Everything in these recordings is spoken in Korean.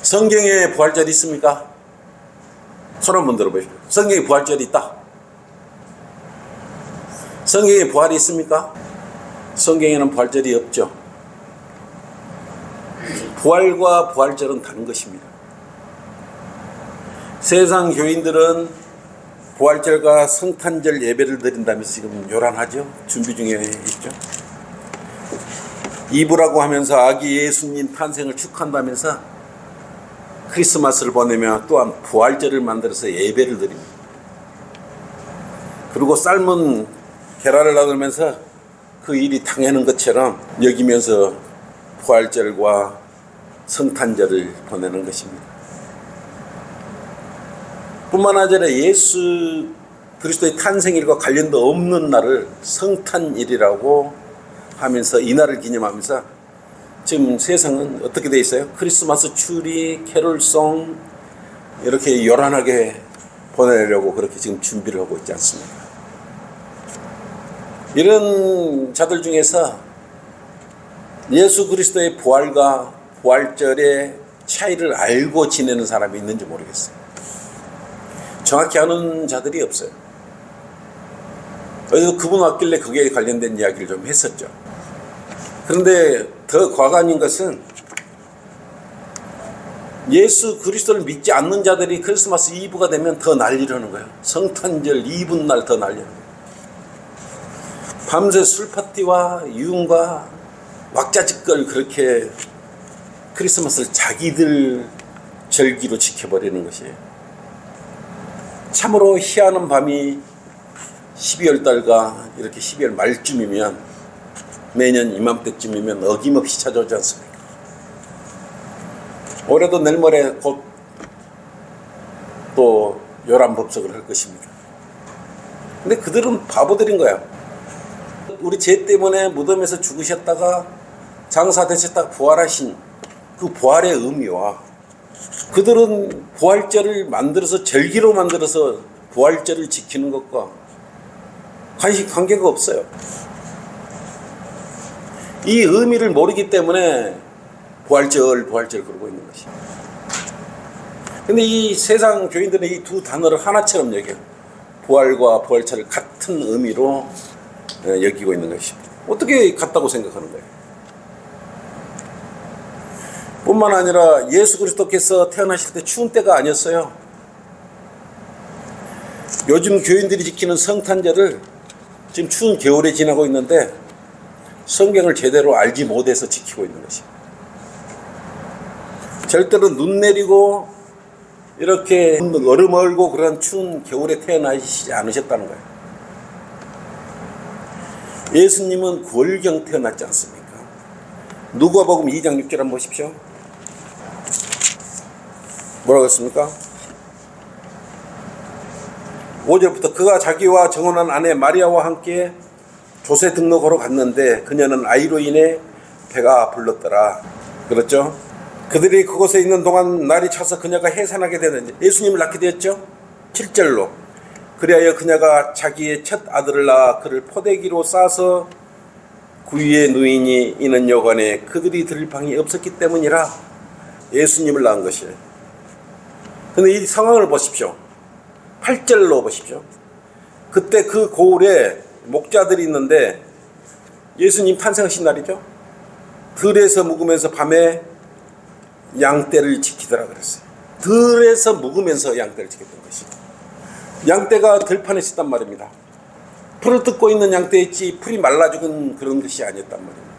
성경에 부활절이 있습니까? 손 한번 들어보십시오. 성경에 부활절이 있다. 성경에 부활이 있습니까? 성경에는 부활절이 없죠. 부활과 부활절은 다른 것입니다. 세상 교인들은 부활절과 성탄절 예배를 드린다면서 지금 요란하죠. 준비 중에 있죠. 이브라고 하면서 아기 예수님 탄생을 축하한다면서 크리스마스를 보내며 또한 부활절을 만들어서 예배를 드립니다. 그리고 삶은 계란을 나누면서 그 일이 당연한 것처럼 여기면서 부활절과 성탄절을 보내는 것입니다. 뿐만 아니라 예수 그리스도의 탄생일과 관련도 없는 날을 성탄일이라고 하면서 이 날을 기념하면서 지금 세상은 어떻게 되어 있어요? 크리스마스 추리, 캐롤송 이렇게 요란하게 보내려고 그렇게 지금 준비를 하고 있지 않습니까? 이런 자들 중에서 예수 그리스도의 부활과 부활절의 차이를 알고 지내는 사람이 있는지 모르겠어요. 정확히 아는 자들이 없어요. 그래서 그분 왔길래 거기에 관련된 이야기를 좀 했었죠. 그런데 더 과관인 것은 예수 그리스도를 믿지 않는 자들이 크리스마스 이브가 되면 더 난리를 하는 거예요. 성탄절 이브날 더 난리를 하는 거예요. 밤새 술파티와 유흥과 왁자지껄 그렇게 크리스마스를 자기들 절기로 지켜버리는 것이에요. 참으로 희한한 밤이 12월 달과 이렇게 12월 말쯤이면 매년 이맘때쯤이면 어김없이 찾아오지 않습니까? 올해도 내일 모레 곧 또 요란법석을 할 것입니다. 근데 그들은 바보들인 거야. 우리 죄 때문에 무덤에서 죽으셨다가 장사되셨다가 부활하신 그 부활의 의미와 그들은 부활절을 만들어서 절기로 만들어서 부활절을 지키는 것과 관계가 없어요. 이 의미를 모르기 때문에 부활절 그러고 있는 것이에요. 근데 이 세상 교인들은 이 두 단어를 하나처럼 여겨요. 부활과 부활절을 같은 의미로 여기고 있는 것입니다. 어떻게 같다고 생각하는 거예요? 뿐만 아니라 예수 그리스도께서 태어나실 때 추운 때가 아니었어요. 요즘 교인들이 지키는 성탄절을 지금 추운 겨울에 지나고 있는데 성경을 제대로 알지 못해서 지키고 있는 것입니다. 절대로 눈 내리고 이렇게 얼음 얼고 그런 추운 겨울에 태어나시지 않으셨다는 거예요. 예수님은 9월경 태어났지 않습니까? 누가복음 2장 6절 한번 보십시오. 뭐라고 했습니까? 5절부터 그가 자기와 정혼한 아내 마리아와 함께 조세 등록하러 갔는데 그녀는 아이로 인해 배가 불렀더라. 그렇죠? 그들이 그곳에 있는 동안 날이 차서 그녀가 해산하게 되는데 예수님을 낳게 되었죠. 7절로 그리하여 그녀가 자기의 첫 아들을 낳아 그를 포대기로 싸서 구유에 누이니 이는 여관에 그들이 들을 방이 없었기 때문이라 예수님을 낳은 것이에요. 근데 이 상황을 보십시오. 8절로 보십시오. 그때 그 고을에 목자들이 있는데 예수님 탄생하신 날이죠. 들에서 묵으면서 밤에 양떼를 지키더라 그랬어요. 들에서 묵으면서 양떼를 지켰던 것이죠. 양떼가 들판에 있었단 말입니다. 풀을 뜯고 있는 양떼였지 풀이 말라 죽은 그런 것이 아니었단 말입니다.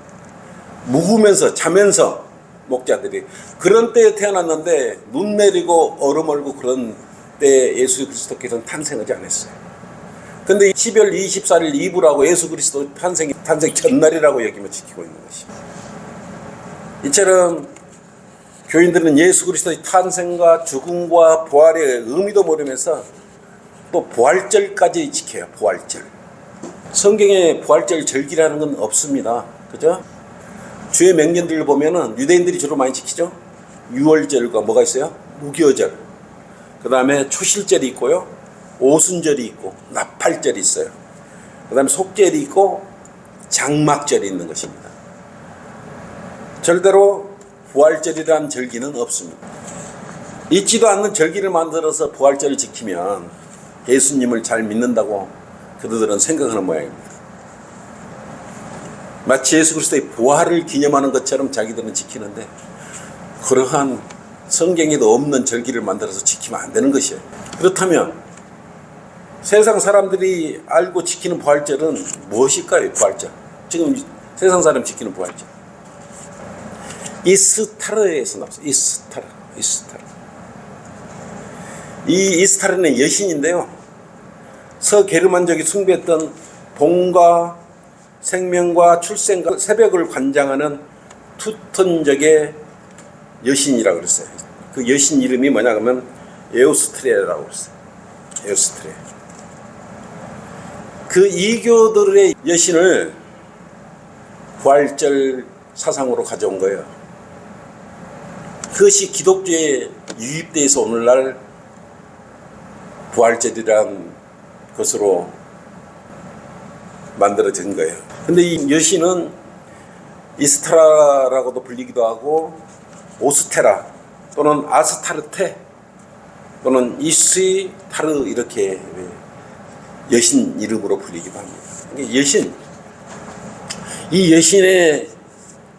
묵으면서 자면서 목자들이 그런 때에 태어났는데 눈 내리고 얼음 얼고 그런 때에 예수 그리스도께서는 탄생하지 않았어요. 근데 12월 24일 이브라고 예수 그리스도 탄생 전날이라고 여기며 지키고 있는 것입니다. 이처럼 교인들은 예수 그리스도의 탄생과 죽음과 부활의 의미도 모르면서 또 부활절까지 지켜요. 부활절. 성경에 부활절 절기라는 건 없습니다. 그죠? 주의 명절들을 보면은 유대인들이 주로 많이 지키죠. 유월절과 뭐가 있어요? 무교절. 그 다음에 초실절이 있고요. 오순절이 있고 나팔절이 있어요. 그 다음에 속절이 있고 장막절이 있는 것입니다. 절대로 부활절이라는 절기는 없습니다. 잊지도 않는 절기를 만들어서 부활절을 지키면 예수님을 잘 믿는다고 그들은 생각하는 모양입니다. 마치 예수 그리스도의 부활을 기념하는 것처럼 자기들은 지키는데, 그러한 성경에도 없는 절기를 만들어서 지키면 안 되는 것이에요. 그렇다면 세상 사람들이 알고 지키는 부활절은 무엇일까요? 부활절, 지금 세상 사람 지키는 부활절, 이스타르에서 나왔어요. 이스타르. 이 이스타르는 여신인데요, 서게르만족이 숭배했던 봄과 생명과 출생과 새벽을 관장하는 투턴족의 여신이라고 그랬어요. 그 여신 이름이 뭐냐 하면 에오스트레라고 그랬어요. 에오스트레. 그 이교들의 여신을 부활절 사상으로 가져온 거예요. 그것이 기독교에 유입돼서 오늘날 부활절이란 것으로 만들어진 거예요. 근데 이 여신은 이스타라라고도 불리기도 하고 오스테라 또는 아스타르테 또는 이스타르 이렇게 여신 이름으로 불리기도 합니다. 여신, 이 여신에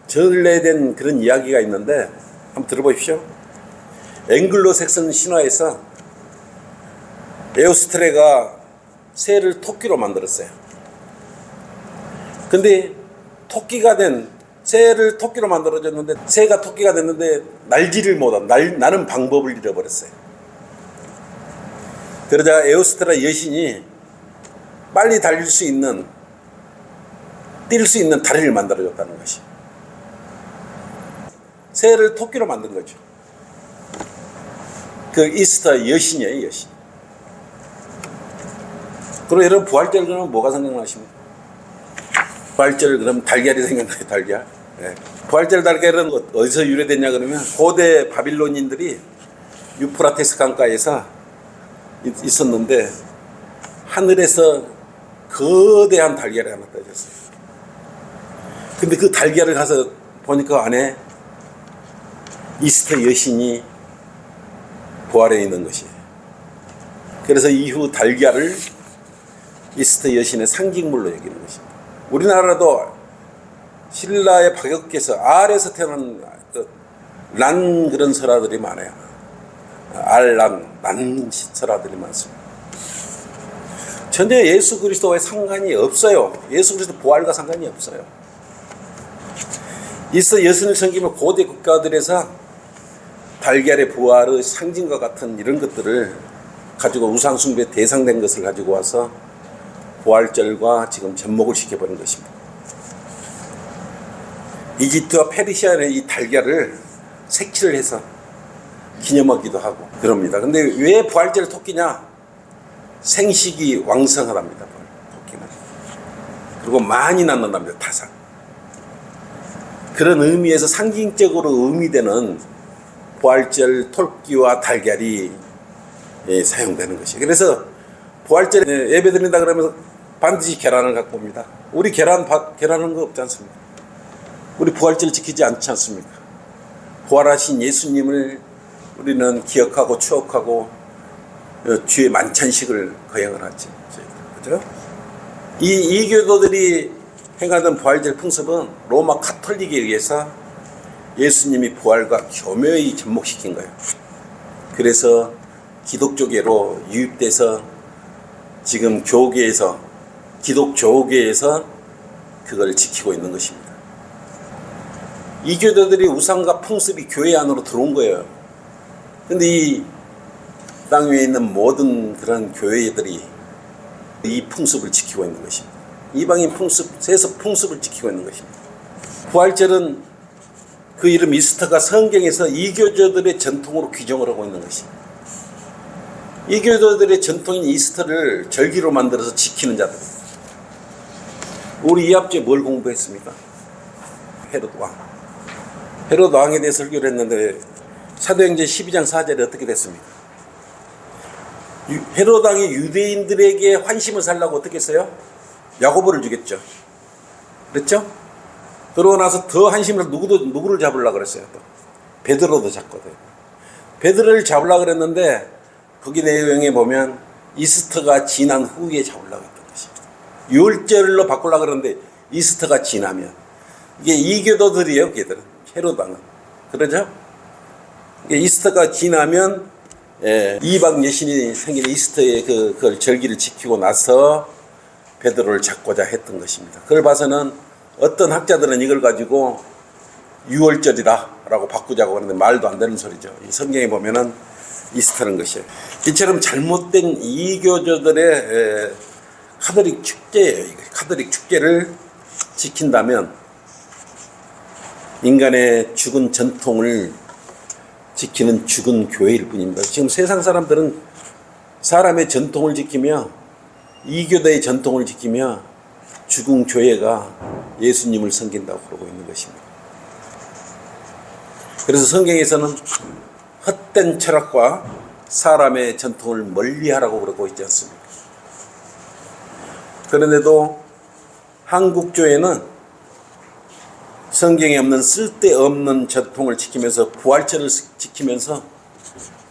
전래된 그런 이야기가 있는데 한번 들어보십시오. 앵글로색슨 신화에서 에오스트레가 새를 토끼로 만들었어요. 근데 토끼가 된 새를 토끼로 만들어졌는데, 새가 토끼가 됐는데 날지를 못한, 나는 방법을 잃어버렸어요. 그러자 에오스트라 여신이 빨리 달릴 수 있는, 뛸 수 있는 다리를 만들어줬다는 것이, 새를 토끼로 만든 거죠. 그 이스터 여신이에요, 여신. 그리고 여러분, 부활절 그러면 뭐가 생각나십니까? 부활절 그러면 달걀이 생각나요, 달걀. 네. 부활절 달걀은 어디서 유래됐냐 그러면 고대 바빌론인들이 유프라테스 강가에서 있었는데 하늘에서 거대한 달걀이 하나 떨어졌어요. 근데 그 달걀을 가서 보니까 안에 이스터 여신이 부활해 있는 것이에요. 그래서 이후 달걀을 이스터 여신의 상징물로 여기는 것입니다. 우리나라도 신라의 박역께서 알에서 태어난 란 그런 설화들이 많아요. 난 설화들이 많습니다. 전혀 예수 그리스도와의 상관이 없어요. 예수 그리스도 부활과 상관이 없어요. 이스터 여신을 섬기면 고대 국가들에서 달걀의 부활의 상징과 같은 이런 것들을 가지고 우상숭배 대상된 것을 가지고 와서 부활절과 지금 접목을 시켜버린 것입니다. 이집트와 페르시아의 이 달걀을 색칠을 해서 기념하기도 하고 그럽니다. 근데 왜 부활절을 토끼냐? 생식이 왕성하답니다. 토끼는. 그리고 많이 낳는답니다. 타상. 그런 의미에서 상징적으로 의미되는 부활절 토끼와 달걀이 사용되는 것이에요. 그래서 부활절에 예배 드린다 그러면 반드시 계란을 갖고 옵니다. 우리 계란은 거 없지 않습니까? 우리 부활절 지키지 않지 않습니까? 부활하신 예수님을 우리는 기억하고 추억하고 주의 만찬식을 거행을 하죠. 그죠? 이 이교도들이 행하던 부활절 풍습은 로마 카톨릭에 의해서 예수님이 부활과 교묘히 접목시킨 거예요. 그래서 기독교계로 유입돼서 지금 교계에서, 기독교계에서 그걸 지키고 있는 것입니다. 이교도들이 우상과 풍습이 교회 안으로 들어온 거예요. 근데 이 땅 위에 있는 모든 그런 교회들이 이 풍습을 지키고 있는 것입니다. 이방인 풍습, 세속 풍습을 지키고 있는 것입니다. 부활절은 그 이름 이스터가 성경에서 이교도들의 전통으로 규정을 하고 있는 것입니다. 이교도들의 전통인 이스터를 절기로 만들어서 지키는 자들. 우리 이 앞주에 뭘 공부했습니까? 헤롯 왕. 헤롯 왕에 대해 설교를 했는데 사도행전 12장 4절에 어떻게 됐습니까? 헤롯 왕이 유대인들에게 환심을 살라고 어떻게 했어요? 야고보를 죽였죠. 그랬죠? 그러고 나서 더 한심을 누구를 잡으려고 그랬어요. 또 베드로도 잡거든요. 베드로를 잡으려고 그랬는데 거기 내용에 보면 이스터가 지난 후에 잡으려고 했던 것입니다. 유월절로 바꾸려고 그러는데 이스터가 지나면, 이게 이교도들이에요. 걔들은 헤롯 왕은 그러죠. 이스터가 지나면 이방 여신이 생긴 이스터의 그걸 절기를 지키고 나서 베드로를 잡고자 했던 것입니다. 그걸 봐서는 어떤 학자들은 이걸 가지고 유월절이라고 바꾸자고 하는데 말도 안 되는 소리죠. 이 성경에 보면은 이스터는 것이에요. 이처럼 잘못된 이교조들의 카톨릭 축제예요. 카톨릭 축제를 지킨다면 인간의 죽은 전통을 지키는 죽은 교회일 뿐입니다. 지금 세상 사람들은 사람의 전통을 지키며 이교도의 전통을 지키며 죽은 교회가 예수님을 섬긴다고 그러고 있는 것입니다. 그래서 성경에서는 헛된 철학과 사람의 전통을 멀리하라고 그러고 있지 않습니까? 그런데도 한국교회는 성경에 없는 쓸데없는 전통을 지키면서 부활절을 지키면서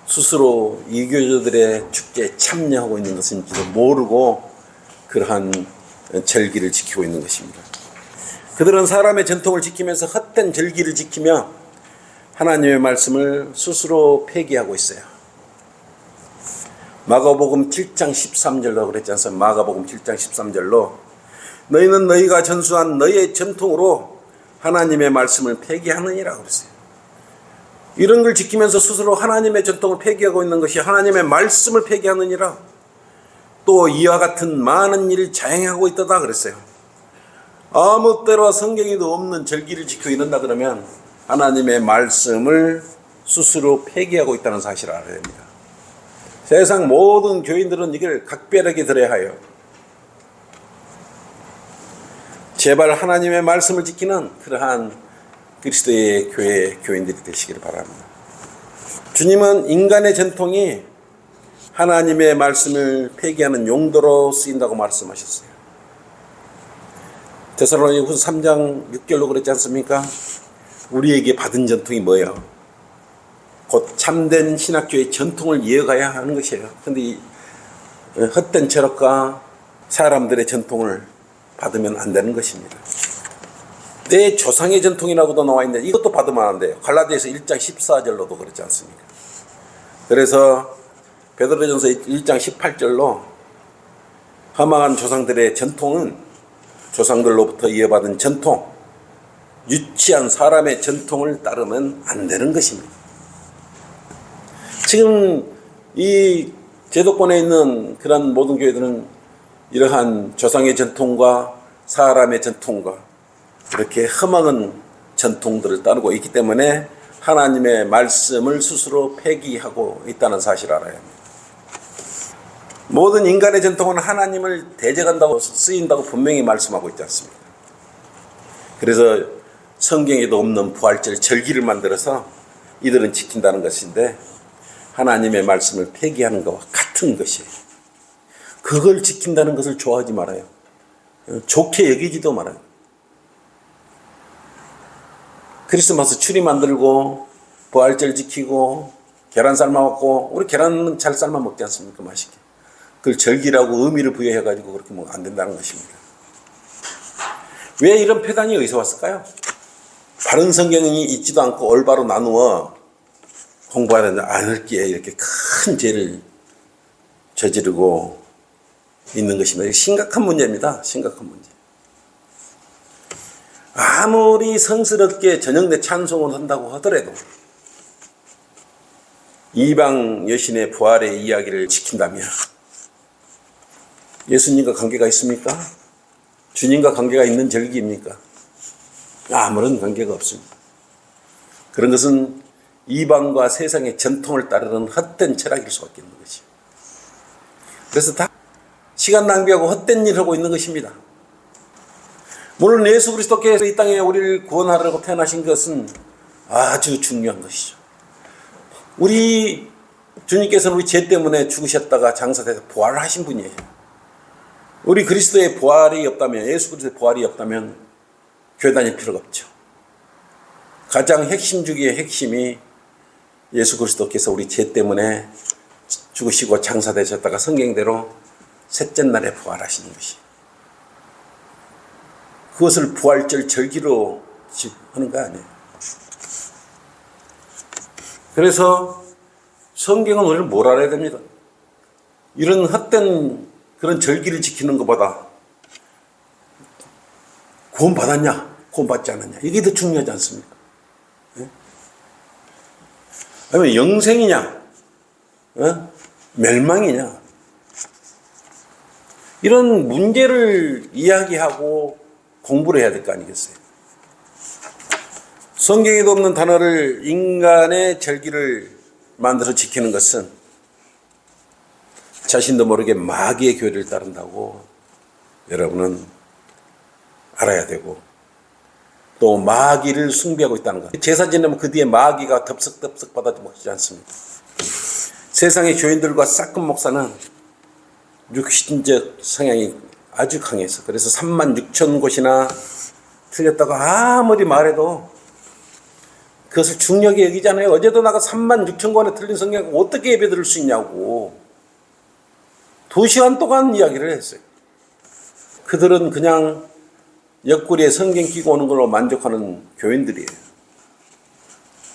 스스로 이교조들의 축제에 참여하고 있는 것인지도 모르고 그러한 절기를 지키고 있는 것입니다. 그들은 사람의 전통을 지키면서 헛된 절기를 지키며 하나님의 말씀을 스스로 폐기하고 있어요. 마가복음 7장 13절로 그랬지 않습니까? 마가복음 7장 13절로 너희는 너희가 전수한 너희의 전통으로 하나님의 말씀을 폐기하느니라 그랬어요. 이런 걸 지키면서 스스로 하나님의 전통을 폐기하고 있는 것이 하나님의 말씀을 폐기하느니라. 또 이와 같은 많은 일을 자행하고 있다 그랬어요. 아무 때와 성경에도 없는 절기를 지키고 이런다 그러면 하나님의 말씀을 스스로 폐기하고 있다는 사실을 알아야 됩니다. 세상 모든 교인들은 이걸 각별하게 들어야 해요. 제발 하나님의 말씀을 지키는 그러한 그리스도의 교회 교인들이 되시기를 바랍니다. 주님은 인간의 전통이 하나님의 말씀을 폐기하는 용도로 쓰인다고 말씀하셨어요. 데살로니가후서 3장 6절로 그랬지 않습니까? 우리에게 받은 전통이 뭐예요? 곧 참된 신학교의 전통을 이어가야 하는 것이에요. 그런데 이 헛된 철학과 사람들의 전통을 받으면 안 되는 것입니다. 내 조상의 전통이라고도 나와 있는데 이것도 받으면 안 돼요. 갈라디아서 1장 14절로도 그렇지 않습니까? 그래서 베드로전서 1장 18절로 허망한 조상들의 전통은 조상들로부터 이어받은 전통, 유치한 사람의 전통을 따르면 안 되는 것입니다. 지금 이 제도권에 있는 그런 모든 교회들은 이러한 조상의 전통과 사람의 전통과 그렇게 험한 전통들을 따르고 있기 때문에 하나님의 말씀을 스스로 폐기하고 있다는 사실을 알아야 합니다. 모든 인간의 전통은 하나님을 대적한다고 쓰인다고 분명히 말씀하고 있지 않습니까? 그래서 성경에도 없는 부활절 절기를 만들어서 이들은 지킨다는 것인데 하나님의 말씀을 폐기하는 것과 같은 것이에요. 그걸 지킨다는 것을 좋아하지 말아요. 좋게 여기지도 말아요. 크리스마스 추리 만들고 부활절 지키고 계란 삶아 먹고, 우리 계란은 잘 삶아 먹지 않습니까? 맛있게. 그걸 절기라고 의미를 부여해가지고 그렇게 먹으면 안 된다는 것입니다. 왜 이런 폐단이 어디서 왔을까요? 바른 성경이 있지도 않고 올바로 나누어 공부하는 안을기에 이렇게 큰 죄를 저지르고 있는 것입니다. 심각한 문제입니다. 심각한 문제. 아무리 성스럽게 저녁내 찬송을 한다고 하더라도 이방 여신의 부활의 이야기를 지킨다면 예수님과 관계가 있습니까? 주님과 관계가 있는 절기입니까? 아무런 관계가 없습니다. 그런 것은 이방과 세상의 전통을 따르는 헛된 철학일 수밖에 없는 것이죠. 그래서 다 시간 낭비하고 헛된 일을 하고 있는 것입니다. 물론 예수 그리스도께서 이 땅에 우리를 구원하려고 태어나신 것은 아주 중요한 것이죠. 우리 주님께서는 우리 죄 때문에 죽으셨다가 장사돼서 부활하신 분이에요. 우리 그리스도의 부활이 없다면, 예수 그리스도의 부활이 없다면 교회 다닐 필요가 없죠. 가장 핵심 중의 핵심이 예수 그리스도께서 우리 죄 때문에 죽으시고 장사되셨다가 성경대로 셋째 날에 부활하시는 것이, 그것을 부활절 절기로 하는 거 아니에요. 그래서 성경은 우리를 뭘 알아야 됩니다. 이런 헛된 그런 절기를 지키는 것보다 구원 받았냐, 구원 받지 않았냐, 이게 더 중요하지 않습니까? 예? 아니면 영생이냐, 멸망이냐, 이런 문제를 이야기하고 공부를 해야 될 거 아니겠어요? 성경에도 없는 단어를 인간의 절기를 만들어 지키는 것은 자신도 모르게 마귀의 교리를 따른다고 여러분은 알아야 되고, 또 마귀를 숭배하고 있다는 것. 제사 지내면 그 뒤에 마귀가 덥석덥석 받아먹지 않습니다. 세상의 교인들과 싹금 목사는 육신적 성향이 아주 강해서, 그래서 36,000곳이나 틀렸다고 아무리 말해도 그것을 중요하게 여기잖아요. 어제도 나가 36,000권에 틀린 성경 어떻게 예배 드릴 수 있냐고 2시간 동안 이야기를 했어요. 그들은 그냥 옆구리에 성경 끼고 오는 걸로 만족하는 교인들이에요.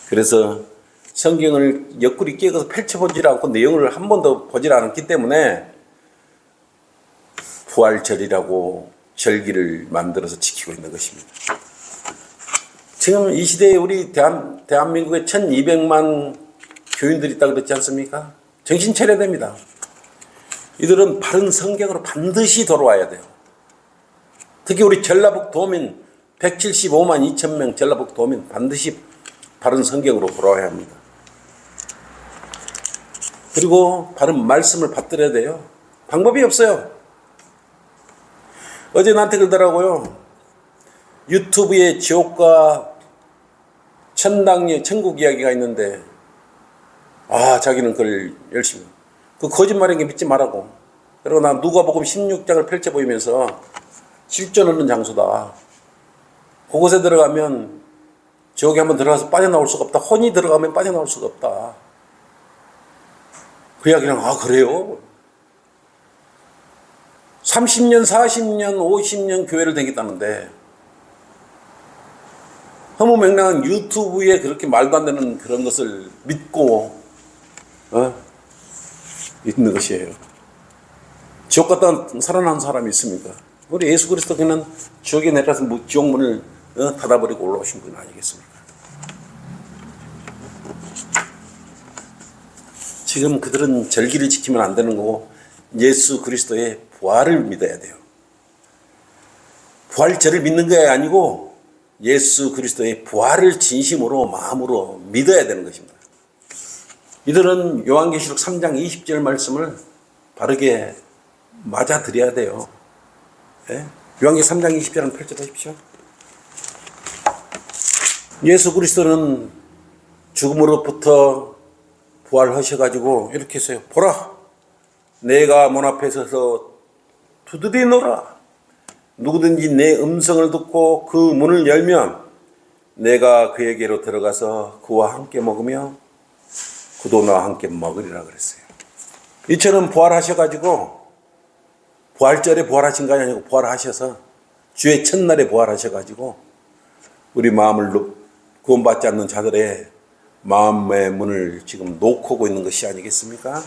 그래서 성경을 옆구리 끼고서 펼쳐보질 않고 내용을 한 번도 보질 않았기 때문에 부활절이라고 절기를 만들어서 지키고 있는 것입니다. 지금 이 시대에 우리 대한민국에 1200만 교인들이 있다고 그랬지 않습니까? 정신 차려야 됩니다. 이들은 바른 성경으로 반드시 돌아와야 돼요. 특히 우리 전라북 도민 175만 2천 명 전라북 도민 반드시 바른 성경으로 돌아와야 합니다. 그리고 바른 말씀을 받들어야 돼요. 방법이 없어요. 어제 나한테 그러더라고요. 유튜브에 지옥과 천국 이야기가 있는데, 자기는 그걸 열심히, 그 거짓말인 게 믿지 말라고. 그리고 나 누가복음 16장을 펼쳐 보이면서 실존 없는 장소다. 그곳에 들어가면 지옥에 한번 들어가서 빠져나올 수가 없다. 혼이 들어가면 빠져나올 수가 없다. 그 이야기는 그래요? 30년, 40년, 50년 교회를 다녔다는데 허무맹랑한 유튜브에 그렇게 말도 안 되는 그런 것을 믿고 있는 것이에요. 지옥 갔다 살아난 사람이 있습니까? 우리 예수 그리스도는 지옥에 내려서 지옥 문을 닫아버리고 올라오신 분 아니겠습니까? 지금 그들은 절기를 지키면 안 되는 거고 예수 그리스도의 부활을 믿어야 돼요. 부활절을 믿는 게 아니고 예수 그리스도의 부활을 진심으로 마음으로 믿어야 되는 것입니다. 이들은 요한계시록 3장 20절 말씀을 바르게 맞아들여야 돼요. 네? 요한계시록 3장 20절을 펼쳐보십시오. 예수 그리스도는 죽음으로부터 부활하셔가지고 이렇게 했어요. 보라, 내가 문 앞에 서서 두드리노라. 누구든지 내 음성을 듣고 그 문을 열면 내가 그에게로 들어가서 그와 함께 먹으며 그도 나와 함께 먹으리라 그랬어요. 이처럼 부활하셔가지고, 부활절에 부활하신 거 아니고 부활하셔서 주의 첫날에 부활하셔가지고 우리 마음을 구원받지 않는 자들의 마음의 문을 지금 놓고 있는 것이 아니겠습니까?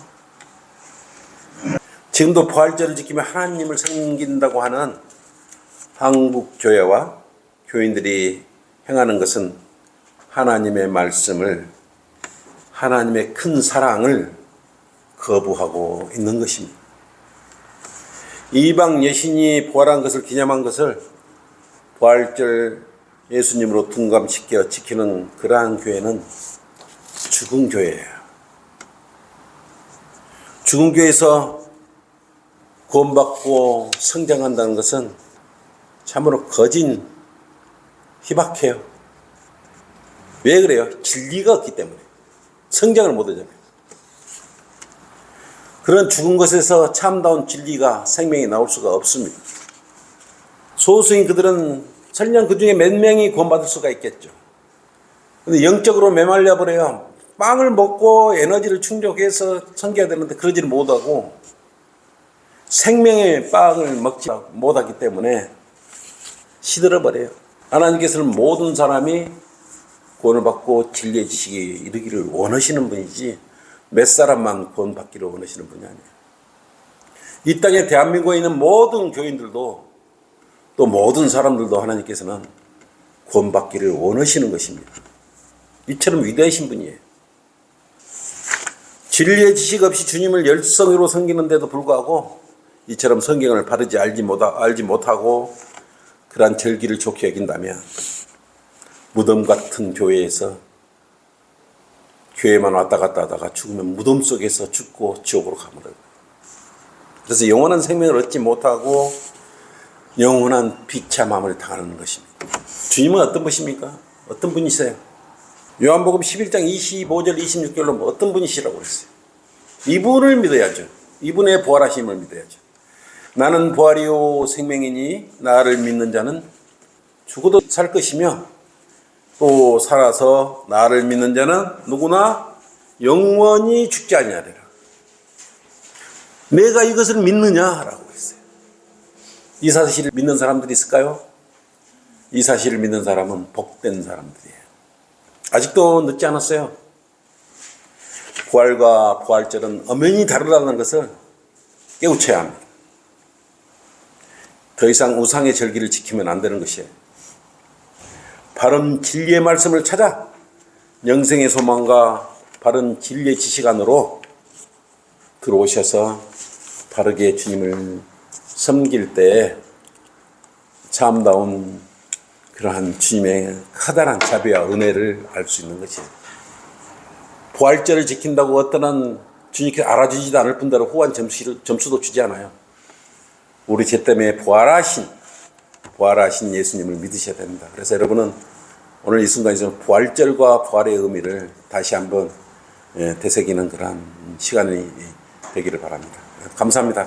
지금도 부활절을 지키며 하나님을 섬긴다고 하는 한국 교회와 교인들이 행하는 것은 하나님의 말씀을, 하나님의 큰 사랑을 거부하고 있는 것입니다. 이방 여신이 부활한 것을 기념한 것을 부활절 예수님으로 둔감시켜 지키는 그러한 교회는 죽은 교회예요. 죽은 교회에서 구원받고 성장한다는 것은 참으로 거진 희박해요. 왜 그래요? 진리가 없기 때문에. 성장을 못하잖아요. 그런 죽은 것에서 참다운 진리가, 생명이 나올 수가 없습니다. 소수인 그들은 설령 그 중에 몇 명이 구원받을 수가 있겠죠. 근데 영적으로 메말려 버려요. 빵을 먹고 에너지를 충족해서 섬겨야 되는데 그러지를 못하고 생명의 빵을 먹지 못하기 때문에 시들어 버려요. 하나님께서는 모든 사람이 구원을 받고 진리의 지식에 이르기를 원하시는 분이지 몇 사람만 구원받기를 원하시는 분이 아니에요. 이 땅에 대한민국에 있는 모든 교인들도 또 모든 사람들도 하나님께서는 구원받기를 원하시는 것입니다. 이처럼 위대하신 분이에요. 진리의 지식 없이 주님을 열성으로 섬기는데도 불구하고 이처럼 성경을 바르지 알지 못하고 그러한 절기를 좋게 여긴다면 무덤 같은 교회에서 교회만 왔다 갔다 하다가 죽으면 무덤 속에서 죽고 지옥으로 가버려요. 그래서 영원한 생명을 얻지 못하고 영원한 비참함을 당하는 것입니다. 주님은 어떤 분이십니까? 어떤 분이세요? 요한복음 11장 25절 26절로 어떤 분이시라고 그랬어요? 이분을 믿어야죠. 이분의 부활하심을 믿어야죠. 나는 부활이요 생명이니 나를 믿는 자는 죽어도 살 것이며 또 살아서 나를 믿는 자는 누구나 영원히 죽지 아니하리라. 내가 이것을 믿느냐라고 했어요. 이 사실을 믿는 사람들이 있을까요? 이 사실을 믿는 사람은 복된 사람들이에요. 아직도 늦지 않았어요. 부활과 부활절은 엄연히 다르다는 것을 깨우쳐야 합니다. 더 이상 우상의 절기를 지키면 안 되는 것이에요. 바른 진리의 말씀을 찾아 영생의 소망과 바른 진리의 지식 안으로 들어오셔서 바르게 주님을 섬길 때에 참다운 그러한 주님의 커다란 자비와 은혜를 알 수 있는 것이에요. 부활절을 지킨다고 어떠한 주님께 알아주지도 않을 뿐더러 후한 점수도 주지 않아요. 우리 죄 때문에 부활하신 예수님을 믿으셔야 됩니다. 그래서 여러분은 오늘 이 순간에서 부활절과 부활의 의미를 다시 한번 되새기는 그러한 시간이 되기를 바랍니다. 감사합니다.